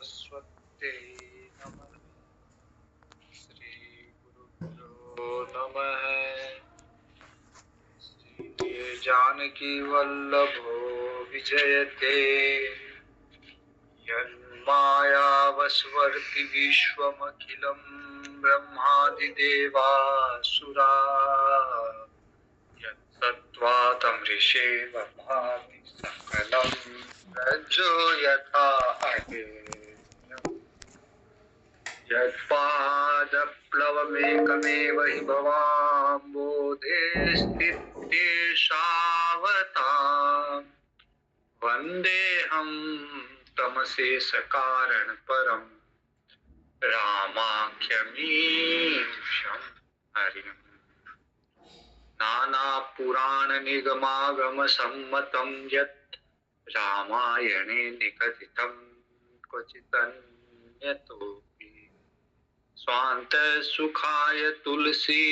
सरस्वत्यै नमः। श्रीगुरुभ्यो नमः। श्री जानकी वल्लभो विजयते यन्मायावस्वर्ति विश्वमखिलं ब्रह्मादिदेवासुरा यत्सत्त्वातमृषेव भाति सकलं रज्जो यथा यत्पादप्लवमेकमेव हि भवाम्बोधे स्थित्येषावताम् वन्देऽहं तमशेषकारणपरं रामाख्यमीशं हरिम्। नानापुराणनिगमागमसम्मतं यत् रामायणे निगदितं क्वचिदन्यतोऽपि स्वान्तसुखाय तुलसी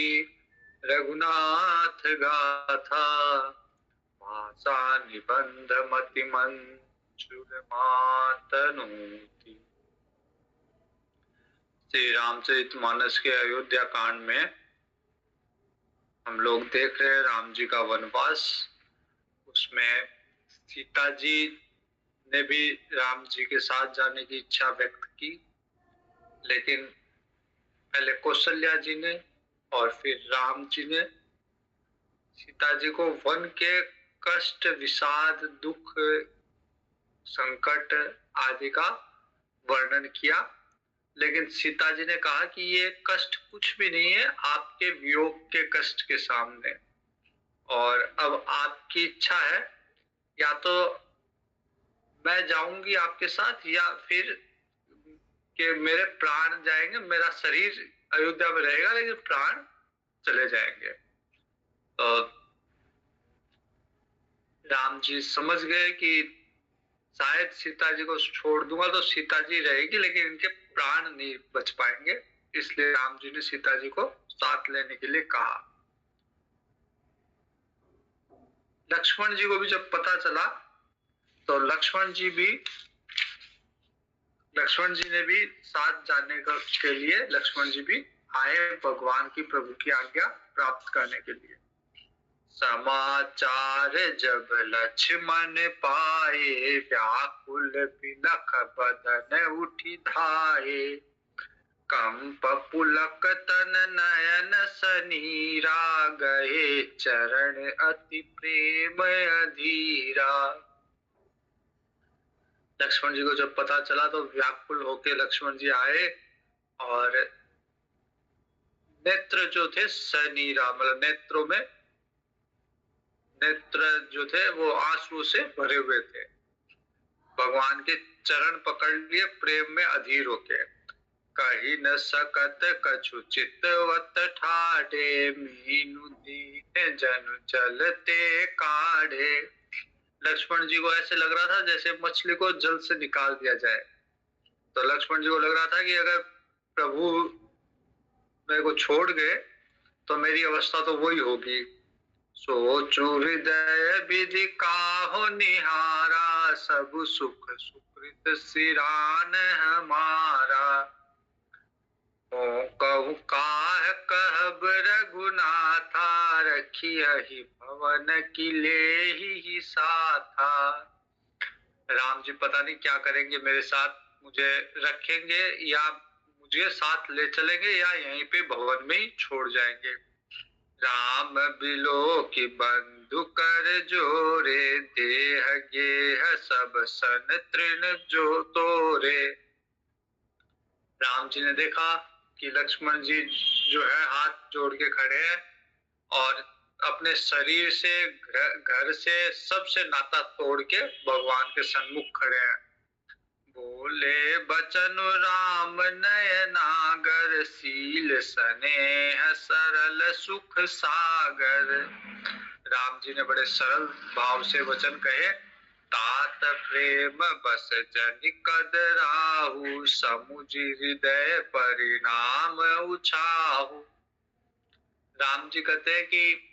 रघुनाथ गाथा भाषा निबंधमतिमंजुलमातनोति। श्री रामचरितमानस के अयोध्या कांड में हम लोग देख रहे हैं राम जी का वनवास। उसमें सीता जी ने भी राम जी के साथ जाने की इच्छा व्यक्त की, लेकिन पहले कौशल्या जी ने और फिर राम जी ने सीता जी को वन के कष्ट, विषाद, दुख, संकट आदि का वर्णन किया। लेकिन सीता जी ने कहा कि ये कष्ट कुछ भी नहीं है आपके वियोग के कष्ट के सामने, और अब आपकी इच्छा है या तो मैं जाऊंगी आपके साथ या फिर कि मेरे प्राण जाएंगे, मेरा शरीर अयोध्या में रहेगा लेकिन प्राण चले जाएंगे। तो राम जी समझ गए कि शायद सीता जी को छोड़ दूंगा तो सीता जी रहेगी लेकिन इनके प्राण नहीं बच पाएंगे, इसलिए राम जी ने सीता जी को साथ लेने के लिए कहा। लक्ष्मण जी को भी जब पता चला तो लक्ष्मण जी ने भी साथ जाने के लिए लक्ष्मण जी भी आए भगवान की, प्रभु की आज्ञा प्राप्त करने के लिए। समाचार जब लक्ष्मण पाए व्याकुल बिलख बदन उठी धाये कंप पुलक तन नयन सनीरा गए चरण अति प्रेम अधीरा। लक्ष्मण जी को जब पता चला तो व्याकुल होके लक्ष्मण जी आए और नेत्र जो थे सनीरा, मतलब नेत्रों में नेत्र जो थे वो आंसू से भरे हुए थे। भगवान के चरण पकड़ लिए प्रेम में अधीर होके। कही न सकत कछु चितवत ठाढ़े मीनू दीन जन चलते काढ़े। लक्ष्मण जी को ऐसे लग रहा था जैसे मछली को जल से निकाल दिया जाए। तो लक्ष्मण जी को लग रहा था कि अगर प्रभु मेरे को छोड़ गए तो मेरी अवस्था तो वही होगी। सोचु हृदय विधि काहो निहारा सब सुख सुकृत सिरान हमारा। कहु काह कहब रघुनाथा रखियहि भवन की लेहि साथा। राम जी पता नहीं क्या करेंगे मेरे साथ, मुझे रखेंगे या मुझे साथ ले चलेंगे या यहीं पे भवन में ही छोड़ जाएंगे। राम बिलो की बंधु कर जोरे देह गेह सब सन तृण जो तोरे। राम जी ने देखा कि लक्ष्मण जी जो है हाथ जोड़ के खड़े हैं और अपने शरीर से, घर से, सबसे नाता तोड़ के भगवान के सन्मुख खड़े हैं। बोले बचन राम नयनागर शील स्नेह सरल सुख सागर। राम जी ने बड़े सरल भाव से वचन कहे। तात प्रेम बस जनि कद राहु समुझ हृदय परिणाम उछाहु। राम जी कहते हैं कि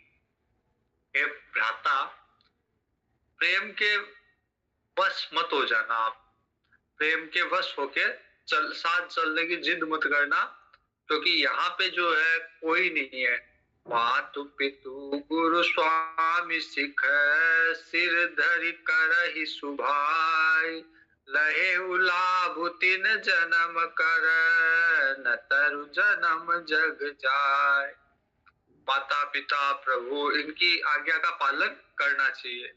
हे भ्राता, प्रेम के बस मत हो जाना आप। प्रेम के वश होके साथ चलने की जिद मत करना, क्योंकि यहाँ पे जो है कोई नहीं है। मातु पितु गुरु स्वामी सिख, सिर धरि करहि सुभाई, लहे लाभु तिन जन्म कर, न तरु जन्म जग जाय। माता पिता प्रभु इनकी आज्ञा का पालन करना चाहिए।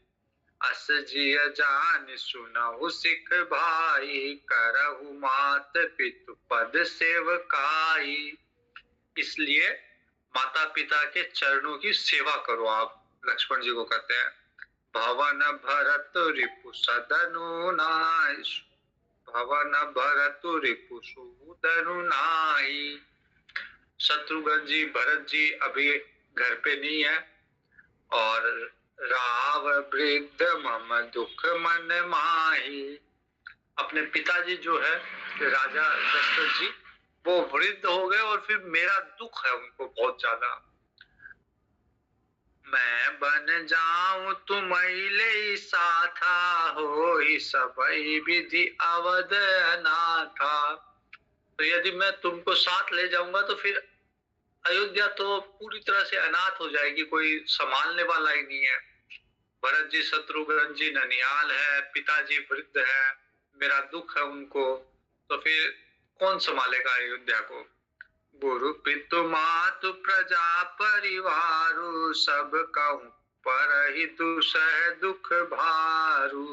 अस जिय जान सुनहु सिख भाई, करहु मात पितु पद सेवकाई। इसलिए माता पिता के चरणों की सेवा करो आप, लक्ष्मण जी को कहते हैं। भवन भरत रिपु सदनु नाई, भवन भरत रिपु सुदनु नाई। शत्रुघ्न जी भरत जी अभी घर पे नहीं है, और राव वृद्ध मम दुख मन माही। अपने पिताजी जो है राजा दशरथ जी, वो वृद्ध हो गए और फिर मेरा दुख है उनको बहुत ज्यादा। मैं बन जाऊं तुम ले साथा, हो सबई विधि अवध अनाथा। तो यदि मैं तुमको साथ ले जाऊंगा तो फिर अयोध्या तो पूरी तरह से अनाथ हो जाएगी, कोई संभालने वाला ही नहीं है। भरत जी शत्रुघ्न जी ननियाल है, पिताजी वृद्ध है, मेरा दुख है उनको, तो फिर कौन संभालेगा अयोध्या को। गुरु पितु मातु प्रजा परिवारु, सब कहूं पर ही दुसह दुख भारू।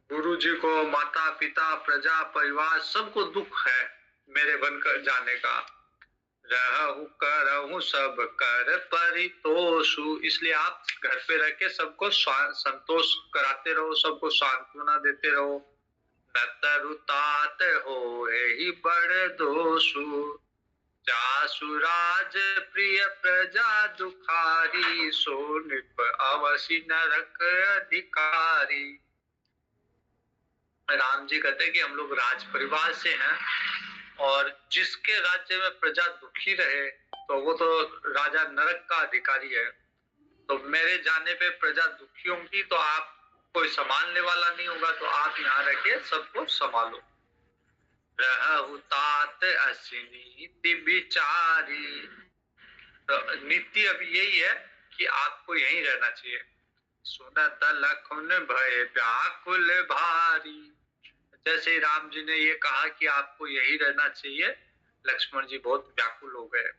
गुरु जी को माता पिता प्रजा परिवार सबको दुख है मेरे बनकर जाने का। रहु करहु सब कर परितोषु, इसलिए आप घर पे रह के सबको संतोष कराते रहो, सबको सांत्वना देते रहो। न तरु तात हो ही बड़ दोषु, जासु राज प्रिय प्रजा दुखारी, सो निप अवसि नरक अधिकारी। राम जी कहते हैं कि हम लोग राज परिवार से हैं, और जिसके राज्य में प्रजा दुखी रहे तो वो तो राजा नरक का अधिकारी है। तो मेरे जाने पे प्रजा दुखी होंगी तो आप कोई संभालने वाला नहीं होगा, तो आप यहाँ रह के सबको संभालो। रहु तात असी नीति विचारी, तो नीति अब यही है कि आपको यहीं रहना चाहिए। सुनत लखुन भय व्याकुल भारी, जैसे राम जी ने ये कहा कि आपको यही रहना चाहिए, लक्ष्मण जी बहुत व्याकुल हो गए।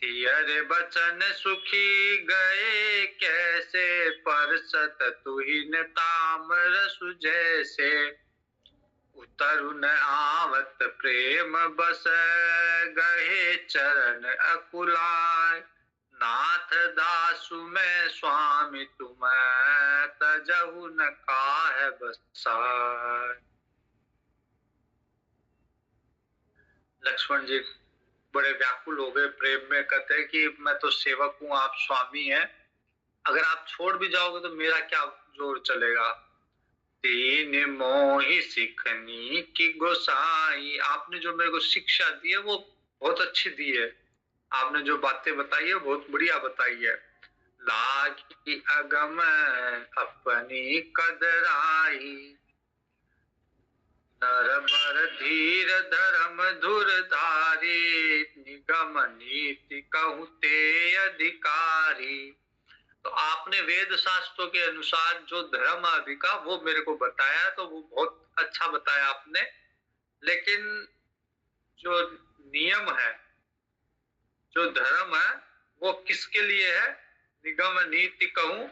सियर बचन सुखी गए कैसे, परसत तुहिन ताम्र सुजैसे, उतरुन आवत प्रेम बस, गहे चरण अकुलाय। नाथ दासु मैं स्वामी तुम, तजहु न काहे बसाय। लक्ष्मण जी बड़े व्याकुल हो गए प्रेम में, कहते हैं कि मैं तो सेवक हूँ, आप स्वामी हैं, अगर आप छोड़ भी जाओगे तो मेरा क्या जोर चलेगा। तीन मोहि सिखनी की गोसाई, आपने जो मेरे को शिक्षा दी है वो बहुत अच्छी दी है, आपने जो बातें बताई है बहुत बढ़िया बताई है। लागी अगम अपनी कदराई, नरबर धीर धर्म धुर धारी, निगम नीति कहूं ते अधिकारी। तो आपने वेद शास्त्रों के अनुसार जो धर्म अधिका वो मेरे को बताया, तो वो बहुत अच्छा बताया आपने, लेकिन जो नियम है, जो धर्म है, वो किसके लिए है। निगम नीति कहूं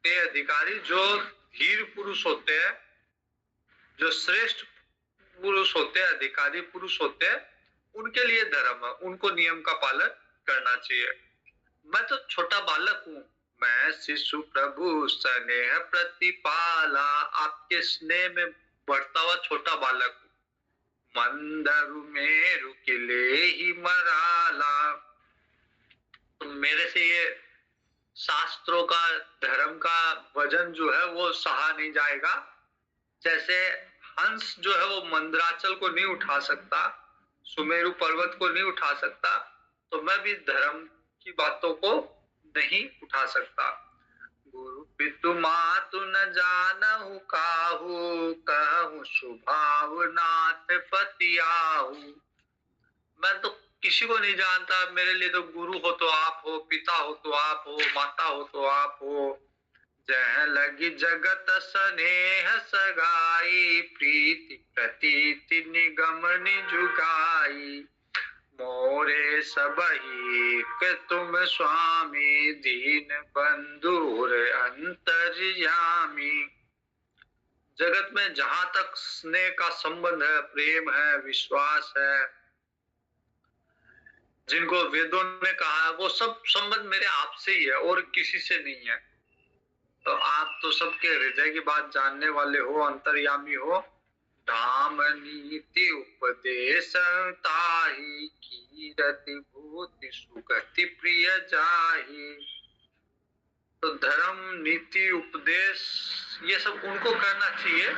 ते अधिकारी, जो धीर पुरुष होते हैं, जो श्रेष्ठ पुरुष होते हैं, अधिकारी पुरुष होते हैं, उनके लिए धर्म है, उनको नियम का पालन करना चाहिए। मैं तो छोटा बालक हूँ, मैं शिशु प्रभु स्नेह प्रतिपाला, आपके स्नेह में बढ़ता हुआ छोटा बालक हूँ। मंदरु मेरु किले ही मराला, तो मेरे से ये शास्त्रों का धर्म का वजन जो है वो सहा नहीं जाएगा। जैसे हंस जो है वो मंदराचल को नहीं उठा सकता, सुमेरु पर्वत को नहीं उठा सकता, तो मैं भी धर्म की बातों को नहीं उठा सकता। गुरु पितु मातु न जानहु काहू, कहूँ स्वभाव नाथ पति आहू। मैं तो किसी को नहीं जानता, मेरे लिए तो गुरु हो तो आप हो, पिता हो तो आप हो, माता हो तो आप हो। जह लगी जगत स्नेह सगाई, प्रीति प्रतीति निगम निजुगाई। मोरे सबही के तुम स्वामी, दीन बंधु अंतर्यामी। जगत में जहां तक स्नेह का संबंध है, प्रेम है, विश्वास है, जिनको वेदों ने कहा है, वो सब संबंध मेरे आपसे ही है और किसी से नहीं है। तो आप तो सबके हृदय की बात जानने वाले हो, अंतर्यामी हो। धाम नीति उपदेश ताहि, कीरति भूति सुगति प्रिय जाहि। तो धर्म, नीति, उपदेश, ये सब उनको करना चाहिए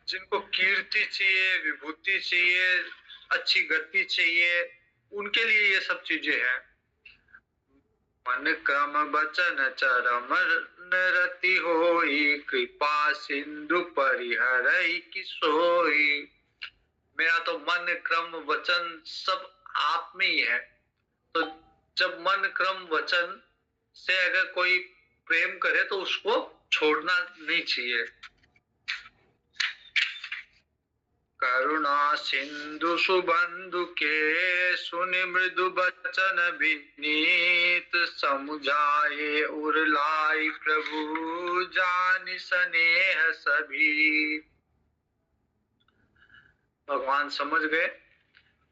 जिनको कीर्ति चाहिए, विभूति चाहिए, अच्छी गति चाहिए, उनके लिए ये सब चीजें हैं। मन क्रम वचन चरम रति होई, कृपा सिंधु परिहरई की सोई। मेरा तो मन क्रम वचन सब आप में ही है। तो जब मन क्रम वचन से अगर कोई प्रेम करे तो उसको छोड़ना नहीं चाहिए। करुणा सिंधु सुबंधु के, सुनि मृदु बचन विनीत। समुझाए उरलाई प्रभु, जानि स्नेह सभी। भगवान समझ गए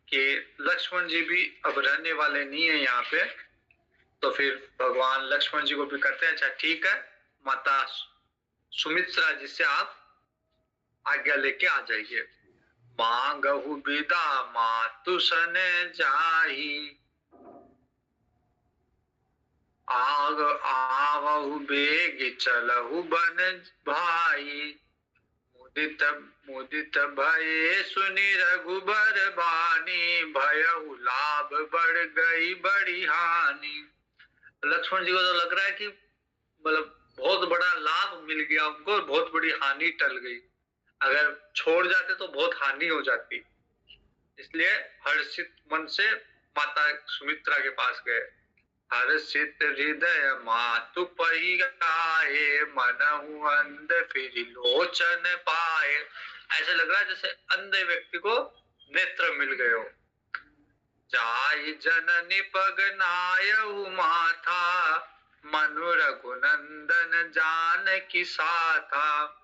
कि लक्ष्मण जी भी अब रहने वाले नहीं है यहाँ पे। तो फिर भगवान लक्ष्मण जी को भी कहते हैं, अच्छा ठीक है, माता सुमित्रा जी से आप आज्ञा लेके आ जाइए। मांगहु विदा मातु सन जाहि, आग आवहु बेग चलहु बन भाई। मुदित मुदित भये सुनि रघुबर बानी, भयहु लाभ बढ़ गई बड़ी हानि। लक्ष्मण जी को तो लग रहा है कि मतलब बहुत बड़ा लाभ मिल गया उनको, बहुत बड़ी हानि टल गई। अगर छोड़ जाते तो बहुत हानि हो जाती। इसलिए हर्षित मन से माता सुमित्रा के पास गए। हर्षित हृदय मातु पही आए, मनहु अंध फिर लोचन पाए। ऐसे लग रहा है जैसे अंधे व्यक्ति को नेत्र मिल गए हो। जाहि जननी पग नायहु माथा, मनु रघुनंदन जानकी साथा।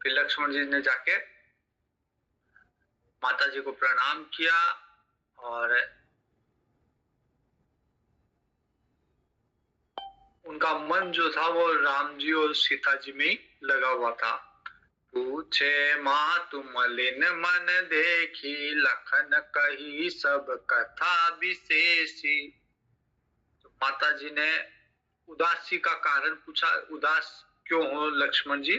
फिर लक्ष्मण जी ने जाके माता जी को प्रणाम किया और उनका मन जो था वो राम जी और सीता जी में ही लगा हुआ था। पूछे माँ तुम मलिन मन देखी, लखन कही सब कथा विशेषी। तो माता जी ने उदासी का कारण पूछा, उदास क्यों हो लक्ष्मण जी।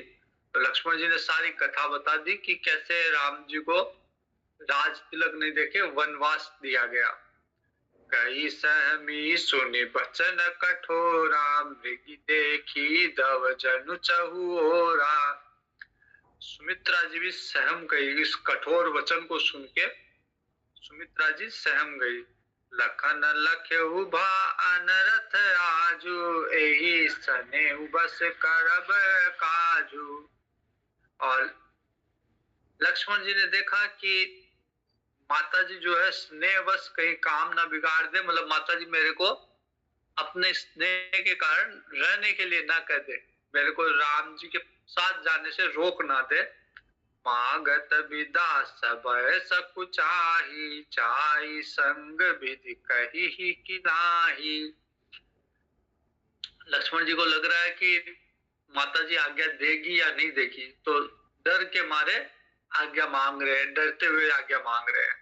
तो लक्ष्मण जी ने सारी कथा बता दी कि कैसे राम जी को राज तिलक नहीं देके वनवास दिया गया। कई सहमी सुनि बचन कठोरा, मृगी देखी दव जनु चहुओरा। सुमित्रा जी भी सहम गई, इस कठोर वचन को सुन के सुमित्रा जी सहम गई। लखन लख्यहु भा अनरथ आजू, एही सनेहु बस करब काजू। और लक्ष्मण जी ने देखा कि माता जी जो है स्नेहवश कहीं काम ना बिगाड़ दे, मतलब माता जी मेरे को अपने स्नेह के कारण रहने के लिए ना कह दे, मेरे को राम जी के साथ जाने से रोक ना दे। मागत विदा सब सकुचाही, चाही संग विधि कही ही कि नाही। लक्ष्मण जी को लग रहा है कि माता जी आज्ञा देगी या नहीं देगी, तो डर के मारे आज्ञा मांग रहे हैं, डरते हुए आज्ञा मांग रहे हैं।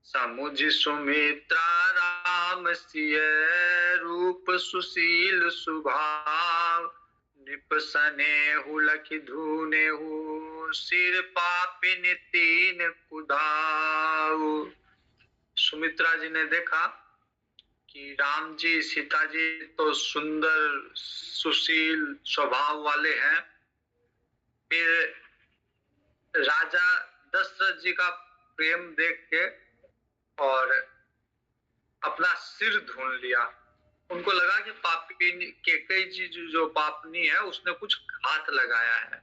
समुझ सुमित्रा राम सिय, रूप सुशील सुभाव। निपसनेहु लखि धुनेहु, सिर पापिन तीन कुदाऊ। सुमित्रा जी ने देखा कि राम जी सीता जी तो सुंदर सुशील स्वभाव वाले हैं, फिर राजा दशरथ जी का प्रेम देख के और अपना सिर ढूंढ लिया। उनको लगा कि पापी कैकेयी जी जो पापनी है उसने कुछ घात लगाया है।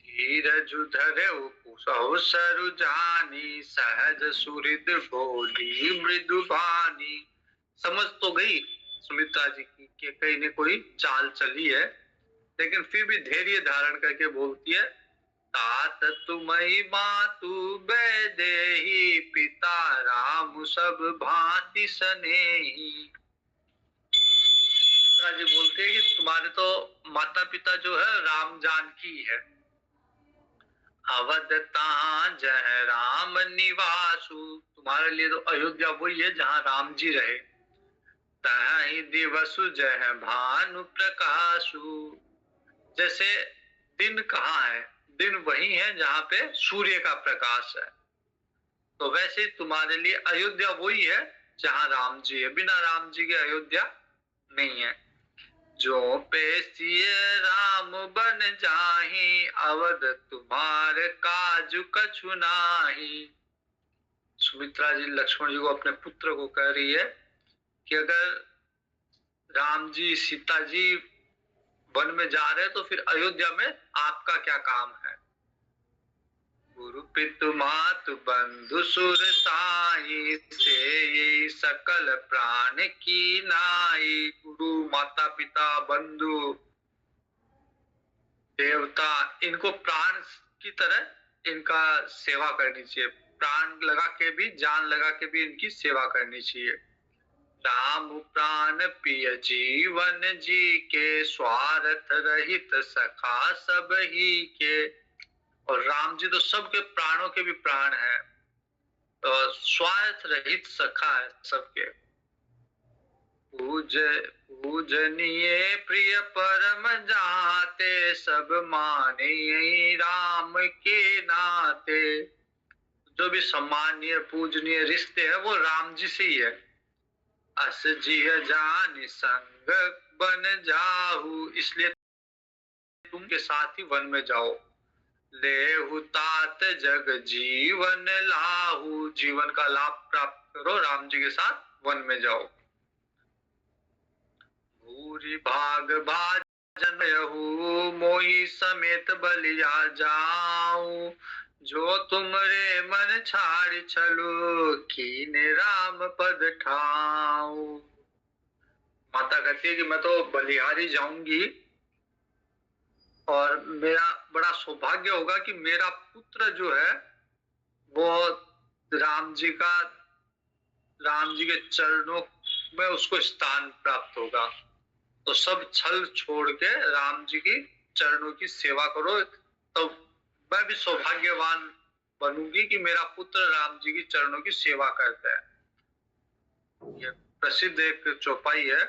धीरजु धरऊ कुशहु सरु जानी, सहज सुहृद बोली मृदु बानी। समझ तो गई सुमित्रा जी की कैकेयी ने कोई चाल चली है, लेकिन फिर भी धैर्य धारण करके बोलती है, तात तुमहि मातु वैदेही, पिता राम सब भांति सनेही। सुमित्रा जी बोलते हैं कि तुम्हारे तो माता पिता जो है राम जानकी है। अवध जह राम निवासु, तुम्हारे लिए तो अयोध्या वही है जहाँ राम जी रहे। तहि दिवसु जह भानु प्रकाशु, जैसे दिन कहाँ है, दिन वही है जहाँ पे सूर्य का प्रकाश है। तो वैसे तुम्हारे लिए अयोध्या वही है जहाँ राम जी है, बिना राम जी के अयोध्या नहीं है। जो पेशिय राम बन जाहि, अवध तुम्हारे काजु कछु नाही। सुमित्रा जी लक्ष्मण जी को, अपने पुत्र को कह रही है कि अगर राम जी सीता जी वन में जा रहे तो फिर अयोध्या में आपका क्या काम है। गुरु पितु मातु बंधु सुर साई, से सकल प्राण की नाई। गुरु माता पिता बंधु देवता, इनको प्राण की तरह इनका सेवा करनी चाहिए। प्राण लगा के भी, जान लगा के भी इनकी सेवा करनी चाहिए। राम प्राण पिय जीवन जी के, स्वार्थ रहित सखा सब ही के। और राम जी तो सबके प्राणों के भी प्राण है, तो स्वार्थ रहित सखा है सबके। पूजनीय प्रिय परम जाते, सब माने राम के नाते। जो भी सम्मानीय पूजनीय रिश्ते हैं वो राम जी से ही है। अस जिय जान संग बन जाहु, इसलिए तुम के साथ ही वन में जाओ। लेहु तात जग जीवन लाहु, जीवन का लाभ प्राप्त करो, राम जी के साथ वन में जाओ। भूरि भाग भाजन यहु, मोहि समेत बलिया जाऊं। जो तुमरे मन छाड़ छलो, कीने राम पद ठाऊं। माता कहती है कि मैं तो बलिहारी जाऊंगी और मेरा बड़ा सौभाग्य होगा कि मेरा पुत्र जो है वो राम जी के चरणों में उसको स्थान प्राप्त होगा। तो सब छल छोड़ के राम जी की चरणों की सेवा करो, तो मैं भी सौभाग्यवान बनूंगी कि मेरा पुत्र राम जी की चरणों की सेवा करता है। ये प्रसिद्ध एक चौपाई है।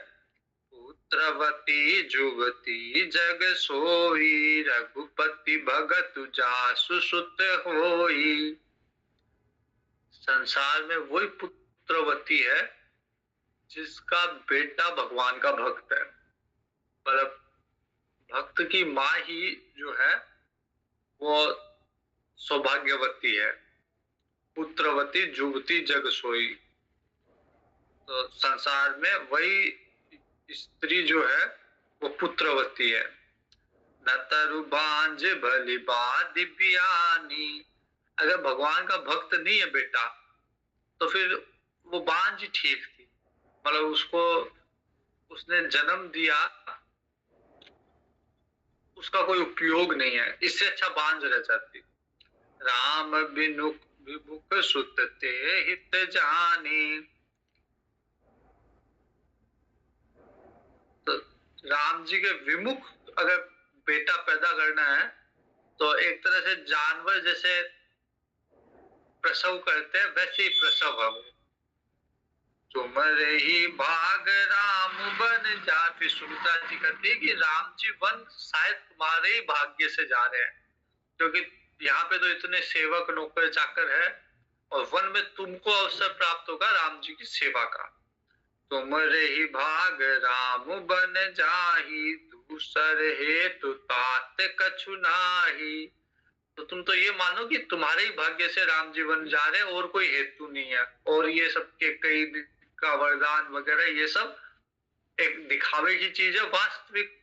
पुत्रवती जुगती जग सोई, रघुपति भगत जासु सुत होई। संसार में वही पुत्रवती है जिसका बेटा भगवान का भक्त है। मतलब भक्त की माँ ही जो है वो सौभाग्यवती है। पुत्रवती जुगती जग सोई, तो संसार में वही स्त्री जो है वो पुत्रवती है। नतरु बांझ भली बा दिव्यानी, अगर भगवान का भक्त नहीं है बेटा तो फिर वो बांझ ठीक थी, मतलब उसने जन्म दिया, उसका कोई उपयोग नहीं है, इससे अच्छा बांझ रह जाती। राम बिनु विमुख सुत ते हित जानी, तो राम जी के विमुख अगर बेटा पैदा करना है तो एक तरह से जानवर जैसे प्रसव करते हैं वैसे ही प्रसव है वो। तुम्हारे ही भाग राम बन जा, फिर सुमित्रा जी कहती है कि राम जी वन शायद तुम्हारे ही भाग्य से जा रहे हैं, क्योंकि यहाँ पे तो इतने सेवक नौकर चाकर है और वन में तुमको अवसर प्राप्त होगा राम जी की सेवा का। तुम रही भाग राम बन जाही, दूसर हेतु तात कछु नाही। तो तुम तो ये मानो कि तुम्हारे ही भाग्य से राम जी बन जा रहे, और कोई हेतु नहीं है। और ये सब के कई का वरदान वगैरह ये सब एक दिखावे की चीज है। वास्तविक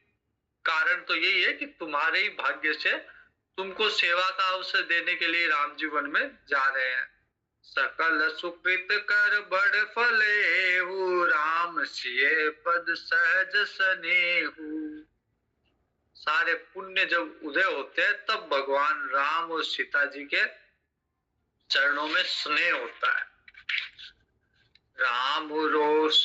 कारण तो यही है कि तुम्हारे ही भाग्य से तुमको सेवा का अवसर देने के लिए राम जी वन में जा रहे हैं। सकल सुकृत कर बड़ फलेहु, राम सिए पद सहज सनेहु। सारे पुण्य जब उदय होते हैं तब भगवान राम और सीता जी के चरणों में स्नेह होता है। राम रोष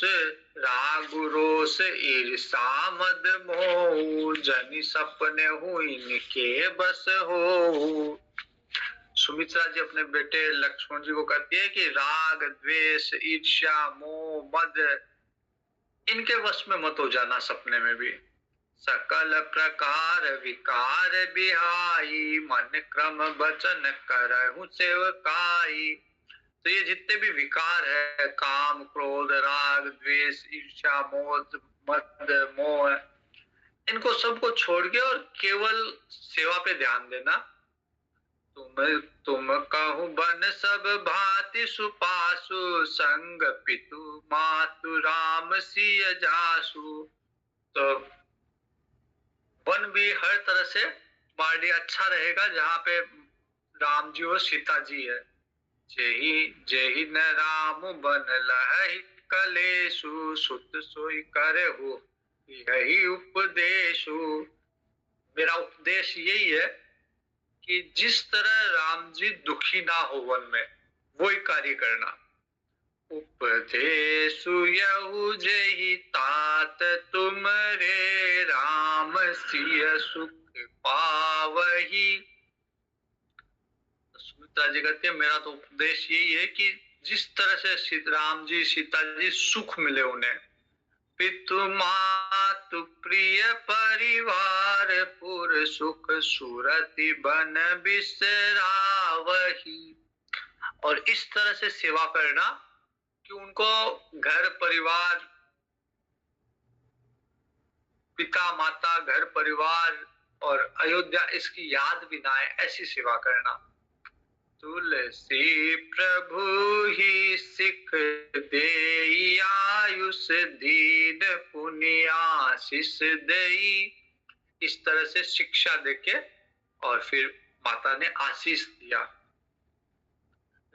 रागु रोष ईर्षा मद मोह, जनि सपने हुई इनके बस हो। सुमित्रा जी अपने बेटे लक्ष्मण जी को कहती है कि राग द्वेष ईर्ष्या मोह मद इनके वश में मत हो जाना सपने में भी। सकल प्रकार विकार बिहाई, मन क्रम वचन करहु सेवकाई। तो ये जितने भी विकार है, काम क्रोध राग द्वेष ईर्ष्या मोह मद मोह, इनको सबको छोड़ के और केवल सेवा पे ध्यान देना। तुम कहूँ बन सब भांति सुपासु, संग पितु मातु राम सिय जासु। तो वन भी हर तरह से बाड़ी अच्छा रहेगा जहाँ पे राम जी और सीता जी है। जेहि जेहि न राम बन लहहि कलेसु, सुत सोई करहु यही उपदेशु। मेरा उपदेश यही है कि जिस तरह राम जी दुखी ना हो वन में, वही कार्य करना। उपदेशु यहु जेहि तात, तुम रे राम सिय सुख पावही। सुमित्रा जी कहते हैं मेरा तो उपदेश यही है कि जिस तरह से राम जी सीता जी सुख मिले उन्हें, पितु मातु प्रिय परिवार, पुर सुख सुरति बन बिसरावही। और इस तरह से सेवा करना कि उनको घर परिवार, पिता माता घर परिवार और अयोध्या इसकी याद भी ना आए, ऐसी सेवा करना। तुलसी प्रभु ही सिख देई, आयुष दीन पुण्य आशीष देई। इस तरह से शिक्षा देके और फिर माता ने आशीष दिया।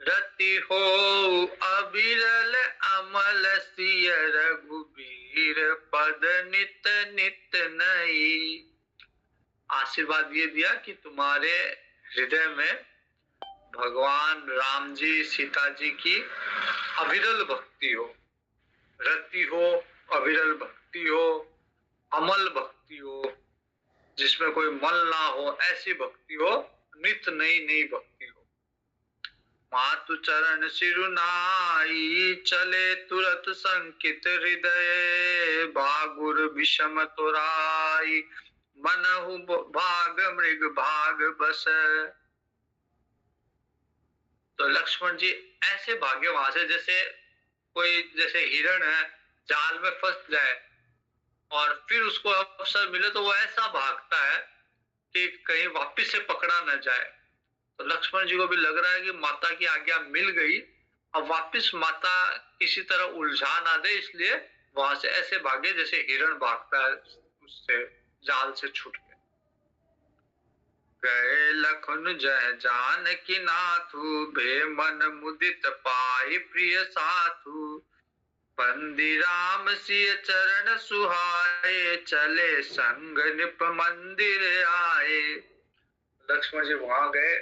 रति हो अविरल अमल सिय, रघुबीर पद नित नित नई। आशीर्वाद ये दिया कि तुम्हारे हृदय में भगवान राम जी सीता जी की अविरल भक्ति हो, रति हो अविरल भक्ति हो, अमल भक्ति हो, जिसमें कोई मल ना हो, ऐसी भक्ति हो, नित नई नई भक्ति हो। मातु चरण सिरुनाई, चले तुरत संकित हृदय, बागुर विषम तोराई, मनहु भाग मृग भाग बस। तो लक्ष्मण जी ऐसे भागे वहां से जैसे कोई, जैसे हिरण है जाल में फंस जाए और फिर उसको अवसर मिले तो वो ऐसा भागता है कि कहीं वापस से पकड़ा न जाए। तो लक्ष्मण जी को भी लग रहा है कि माता की आज्ञा मिल गई, अब वापस माता किसी तरह उलझा ना दे, इसलिए वहां से ऐसे भागे जैसे हिरण भागता है उससे, जाल से छूट के। गए लखन जय जान की नाथु, भे मन मुदित पाई प्रिय साथु, बंदी राम सिय चरण सुहाए, चले संग निप मंदिर आए। लक्ष्मण जी वहां गए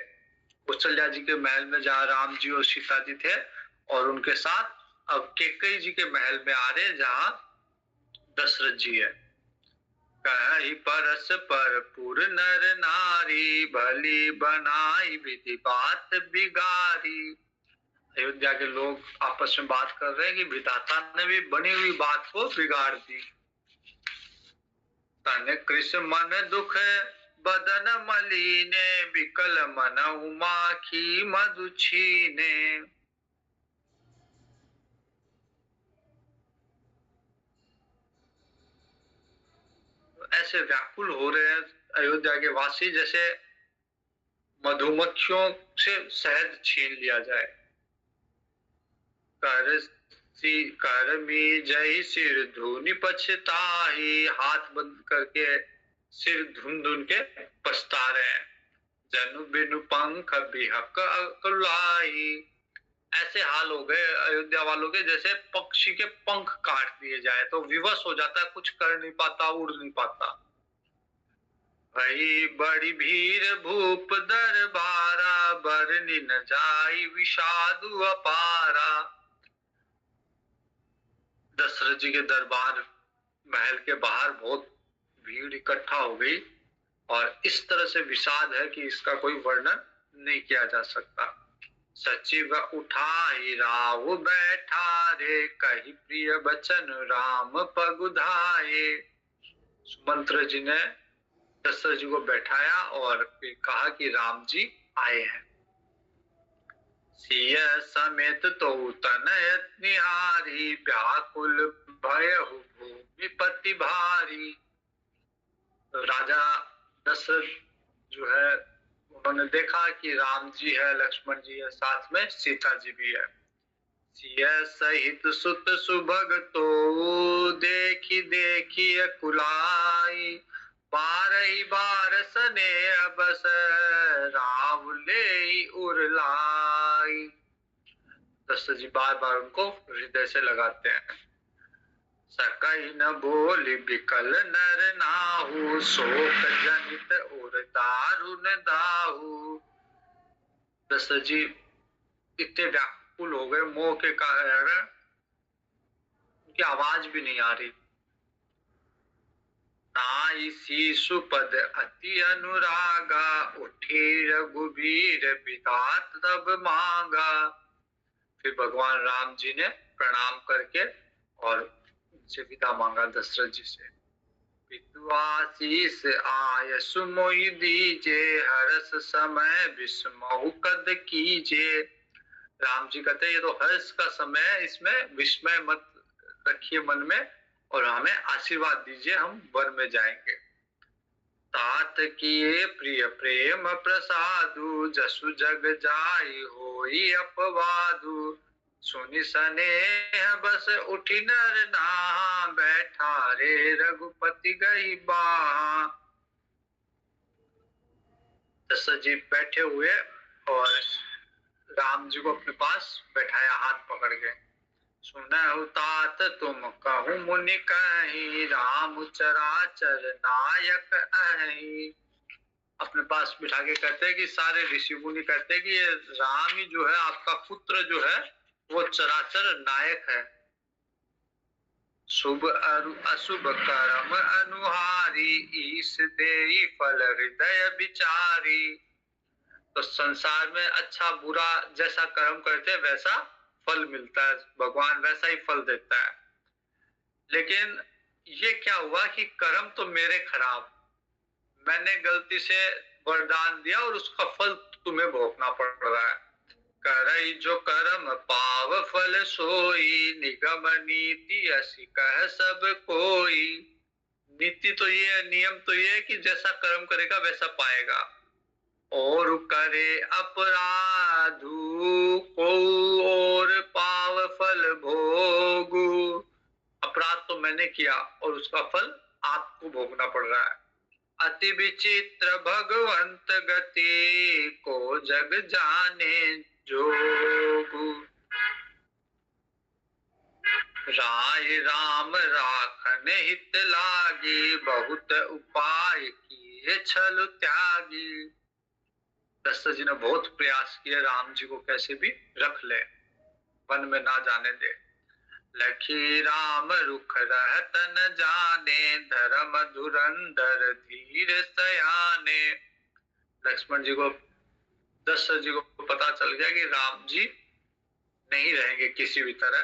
कौशल्या जी के महल में जहाँ राम जी और सीता जी थे, और उनके साथ अब कैकेयी जी के महल में आ रहे जहाँ दशरथ जी है। कहि परस पर पुर नर नारी, भली बनाई विधि बात बिगारी। अयोध्या के लोग आपस में बात कर रहे हैं कि विधाता ने भी बनी हुई बात को बिगाड़ दी। तन कृष मन दुख बदन मलीने, विकल मन उमाखी मधु छीने। ऐसे व्याकुल हो रहे हैं अयोध्या के वासी, जैसे मधुमक्खियों से शहद छीन लिया जाए। कर मी जय सिर धुनि पछताही, हाथ बंद करके सिर धुन धुन के पछता रहे हैं। जनु बिनु पंख बिहक अकुलाई, ऐसे हाल हो गए अयोध्या वालों के जैसे पक्षी के पंख काट दिए जाए तो विवश हो जाता है, कुछ कर नहीं पाता, उड़ नहीं पाता। भई बड़ी भीड़ भूप दरबारा, बरनी न जाई विषादु अपारा। दशरथ जी के दरबार महल के बाहर बहुत भीड़ इकट्ठा हो गई और इस तरह से विषाद है कि इसका कोई वर्णन नहीं किया जा सकता। सचिव उठाई राव बैठा रे, कही प्रिय बचन राम पगुधाए। सुमंत्र जी ने दशरथ जी को बैठाया और फिर कहा कि राम जी आए हैं। सिय समेत तो तनय निहारी, व्याकुल भयहु भूमिपति भारी। राजा दशरथ जो है उन्होंने देखा कि राम जी है, लक्ष्मण जी है, साथ में सीता जी भी है। सिय सहित सुत सुभग तो, देखी देखी कुलाई, बारही बार सने बस राव ले उरलाई। दशरथ जी बार बार उनको हृदय से लगाते हैं। सकई न बोल बिकल नर नाहु, शोक जनित और दारुण दाहु। दशरथ जी इतने व्याकुल हो गए मोह के कारण, उनकी आवाज भी नहीं आ रही। नाई शीशु पद अति अनुरागा, उठी रघुबीर विधात तब मांगा। फिर भगवान राम जी ने प्रणाम करके और उनसे विदा मांगा दशरथ जी से। पितु आशीष आय सुमोहि दीजे, हर्ष समय विस्महु कद कीजे। राम जी कहते ये तो हर्ष का समय है, इसमें विस्मय मत रखिए मन में और हमें आशीर्वाद दीजिए, हम वन में जाएंगे। तात किए प्रिय प्रेम प्रसादु, जसु जग जाई होई अपवादु। सुनि सनेह बस उठी नर नाहा, बैठा रे रघुपति गई बाहा। दशरथ जी बैठे हुए और राम जी को अपने पास बैठाया हाथ पकड़ के। सुनहु तात तुम कहूँ मुनि कहीं, राम चराचर नायक अहि। अपने पास बिठा के कहते हैं कि सारे ऋषि मुनि कहते हैं कि ये राम ही जो है आपका पुत्र जो है वो चराचर नायक है। शुभ अशुभ कर्म अनुहारी, ईश देई फल हृदय विचारी। तो संसार में अच्छा बुरा जैसा कर्म करते हैं वैसा फल मिलता है, भगवान वैसा ही फल देता है। लेकिन ये क्या हुआ कि कर्म तो मेरे खराब, मैंने गलती से वरदान दिया और उसका फल तुम्हें भोगना पड़ रहा है। करई जो कर्म पाव फल सोई, निगम नीति असी कह सब कोई। नीति तो ये है, नियम तो ये है कि जैसा कर्म करेगा वैसा पाएगा। और करे अपराधु को और पाव फल भोगु। अपराध तो मैंने किया और उसका फल आपको भोगना पड़ रहा है। अति विचित्र भगवंत गति, को जग जाने जोगु। राय राम राखन हित लागी, बहुत उपाय किए छल त्यागी। दशरथ जी ने बहुत प्रयास किए राम जी को कैसे भी रख ले, वन में ना जाने दे। लखी राम रुख रहत न जाने, धर्म धुरंधर धीर सयाने। लक्ष्मण जी को दशरथ जी को पता चल गया कि राम जी नहीं रहेंगे किसी भी तरह।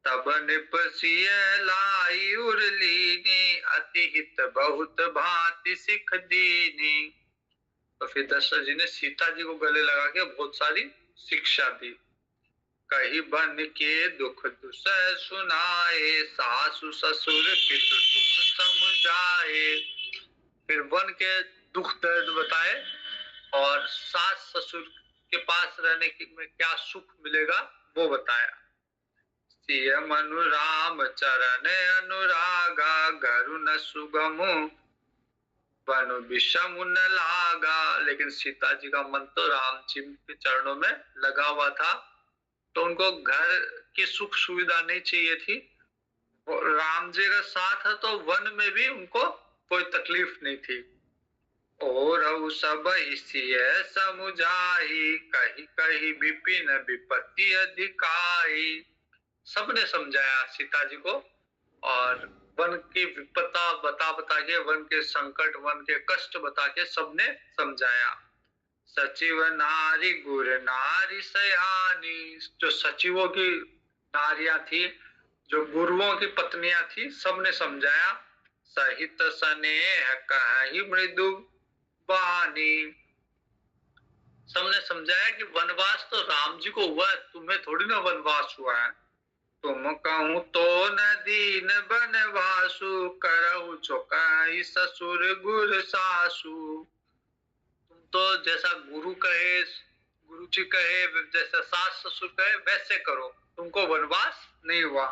तब निपसिय लाई उरलीनी, अति हित बहुत भांति सिख दीनी। तो फिर दशरथ जी ने सीता जी को गले लगा के बहुत सारी शिक्षा दी। कही बन के दुख दुसह सुनाए, सासु ससुर पितु दुख समझाए। फिर वन के दुख दर्द बताए और सास ससुर के पास रहने में क्या सुख मिलेगा वो बताया। सिय मनु राम चरण अनुरागा, घरु न सुगमु वनु विषम न लागा। लेकिन सीता जी का मन तो राम जी के चरणों में लगा हुआ था, तो उनको घर की सुख सुविधा नहीं चाहिए थी। राम जी का साथ है तो वन में भी उनको कोई तकलीफ नहीं थी। और सब सिय समुझाई, कही कही विपिन विपत्ति अधिकाई। सबने समझाया सीता जी को और वन की विपत्ता बता बता के, वन के संकट, वन के कष्ट बता के सबने समझाया। सचिव नारी गुर नारी सयानी, जो सचिवों की नारियां थी, जो गुरुओं की पत्नियां थी, सबने समझाया। सहित स्नेह कहि मृदु वाणी, सबने समझाया कि वनवास तो राम जी को हुआ है, तुम्हें थोड़ी ना वनवास हुआ है। तुम कहूँ तो न दीन बनवासु, करहु चौकाई ससुर गुर सासु। तुम तो जैसा गुरु कहे, गुरु जी कहे, जैसा सास ससुर कहे वैसे करो, तुमको वनवास नहीं हुआ।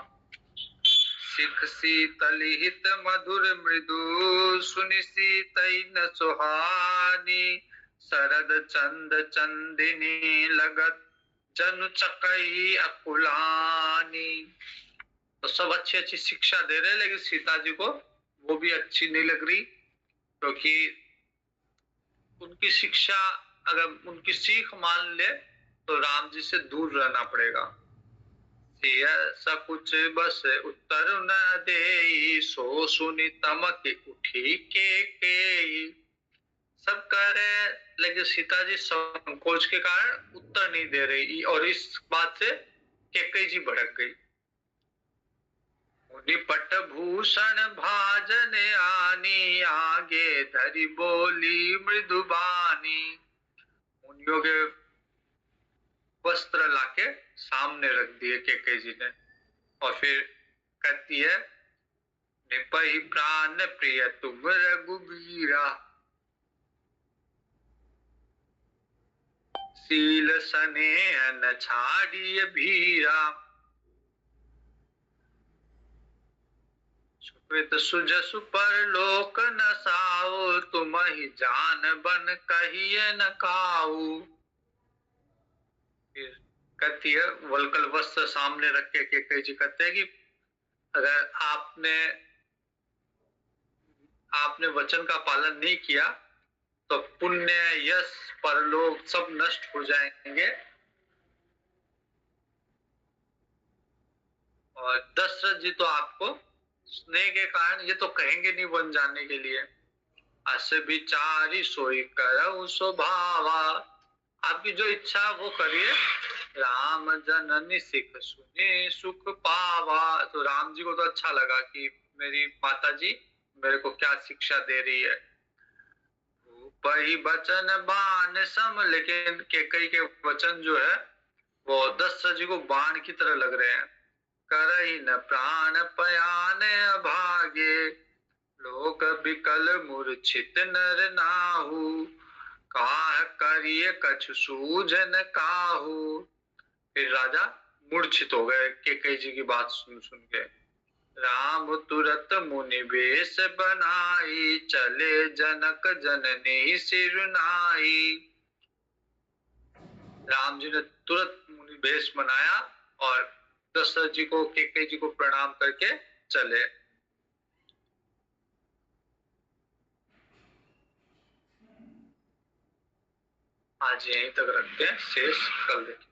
सिख शीतल हित मधुर मृदु, सुनि सीतई न सुहानी। शरद चंद चंदिनी लगत, जनु चकई अकुलानी। तो सब अच्छी अच्छी शिक्षा दे रहे, लेकिन सीता जी को वो भी अच्छी नहीं लग रही, क्योंकि उनकी शिक्षा, अगर उनकी सीख मान ले तो राम जी से दूर रहना पड़ेगा। सकुच बस उत्तर न दे, सो सुनी तमक उठी के। सब कह रहे, लेकिन सीता जी संकोच के कारण उत्तर नहीं दे रही, और इस बात से कैकेयी जी भड़क गई। पट भूषण भाजन आनी, आगे धरी बोली मृदुबानी। मुनियों के वस्त्र लाके सामने रख दिए कैकेयी जी ने, और फिर कहती है, निपहि प्राण प्रिय तुम रघुबीरा, शील स्नेह न छाड़िय भीरा। सुकृत सुजसु परलोक न साओ, तुम ही जान बन कहिए न काऊ। फिर कहती है, वलकल वस्त्र सामने रख के कैकेयी जी कहते हैं कि अगर आपने वचन का पालन नहीं किया तो पुण्य यश परलोक सब नष्ट हो जाएंगे, और दशरथ जी तो आपको स्नेह के कारण ये तो कहेंगे नहीं वन जाने के लिए। अस विचारी सोई करऊ स्वभावा, आपकी जो इच्छा वो करिए। राम जननी सिख सुनी सुख पावा। तो राम जी को तो अच्छा लगा कि मेरी माता जी मेरे को क्या शिक्षा दे रही है। वही वचन बाण सम, लेकिन कैकेयी के वचन जो है वो दशरथ जी को बाण की तरह लग रहे हैं। करही न प्राण पयान अभागे, लोक बिकल मूर्छित नर नाहु। काह करिए कछु सूझन काहू। फिर राजा मूर्छित हो गए कैकेयी जी की बात सुन सुन के। राम तुरत मुनि वेश बनाई, चले जनक जननी सिरनाई। राम जी ने तुरंत मुनि वेश बनाया और दशरथ जी को, कैकेयी जी को प्रणाम करके चले। आज यहीं तक रखते हैं, शेष कल देखें।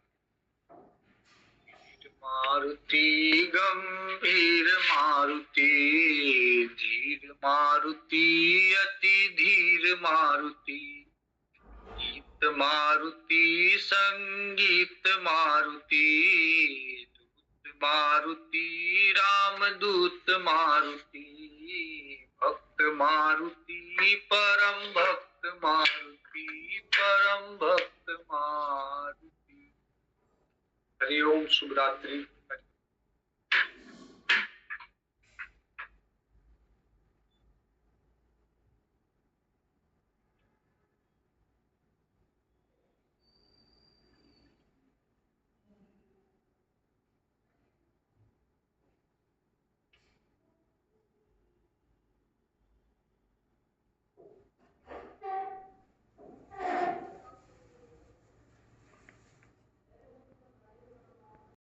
मारुति गंभीर मारुति, धीर मारुति अति धीर मारुति। गीत मारुति संगीत मारुति, दूत मारुति रामदूत मारुति। भक्त मारुति परम भक्त मारुति, परम भक्त मारुति। हरिओम, शुभ रात्रि।